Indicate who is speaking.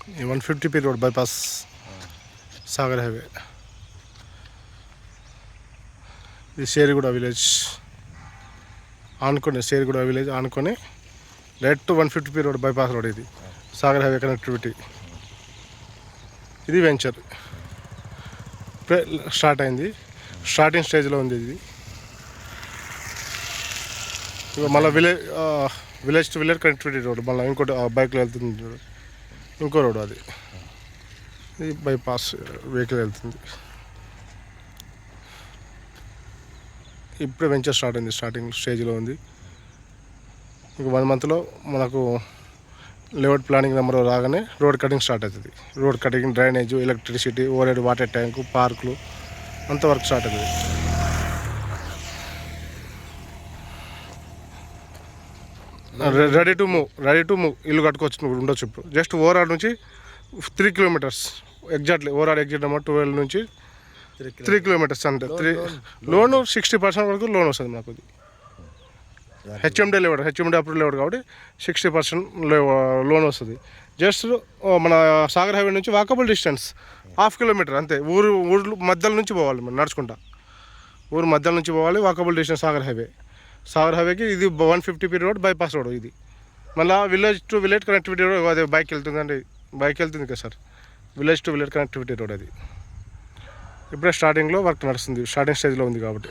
Speaker 1: 150 road bypass Sagar highway. ఇది షేర్గూడ village ఆనుకొని, షేర్గూడ village ఆనుకొని డైరెక్ట్ 150 రోడ్ బైపాస్ రోడ్. ఇది సాగర్ హైవే కనెక్టివిటీ. ఇది వెంచర్ ఇప్పుడే స్టార్ట్ అయింది, స్టార్టింగ్ స్టేజ్లో ఉంది ఇది. మళ్ళీ village to village connectivity road, మళ్ళీ ఇంకోటి బైక్లో వెళ్తుంది, ఇంకో రోడ్ అది. ఇది బైపాస్ వెహికల్ వెళ్తుంది. ఇప్పుడే వెంచర్ స్టార్ట్ అయింది, స్టార్టింగ్ స్టేజ్లో ఉంది. ఇంక 1 మంత్లో మనకు లేఅవుట్ ప్లానింగ్ నెంబర్ రాగానే రోడ్ కటింగ్ స్టార్ట్ అవుతుంది. Road cutting, drainage, electricity, overhead water tank, పార్కులు అంతవరకు స్టార్ట్ అవుతుంది. రెడీ టు మూవ్ ఇల్లు కట్టుకోవచ్చు ఉండొచ్చు. ఇప్పుడు జస్ట్ ఓవరాల్ నుంచి 3 kilometres exactly. Overall exact amount 12 నుంచి 3 కిలోమీటర్స్ అంటే లోన్ 60% వరకు లోన్ వస్తుంది మాకు. ఇది హెచ్ఎండి అప్రూవ్ లేవడు కాబట్టి 60% లోన్ వస్తుంది. జస్ట్ మన సాగర్ హైవే నుంచి వాకబుల్ డిస్టెన్స్ 1/2 కిలోమీటర్ అంతే. ఊరు మధ్యలో నుంచి పోవాలి, మనం నడుచుకుంటా ఊరు మధ్యలో నుంచి పోవాలి. వాకబుల్ డిస్టెన్స్ సాగర్ హైవేకి. ఇది 150 రోడ్ బైపాస్ రోడ్. ఇది మళ్ళీ village to village connectivity road. అదే బైక్ వెళ్తుందండి, బైక్ వెళ్తుంది కదా sir. Village to village connectivity road అది. ఇప్పుడే స్టార్టింగ్లో వర్క్ నడుస్తుంది, స్టార్టింగ్ స్టేజ్లో ఉంది కాబట్టి.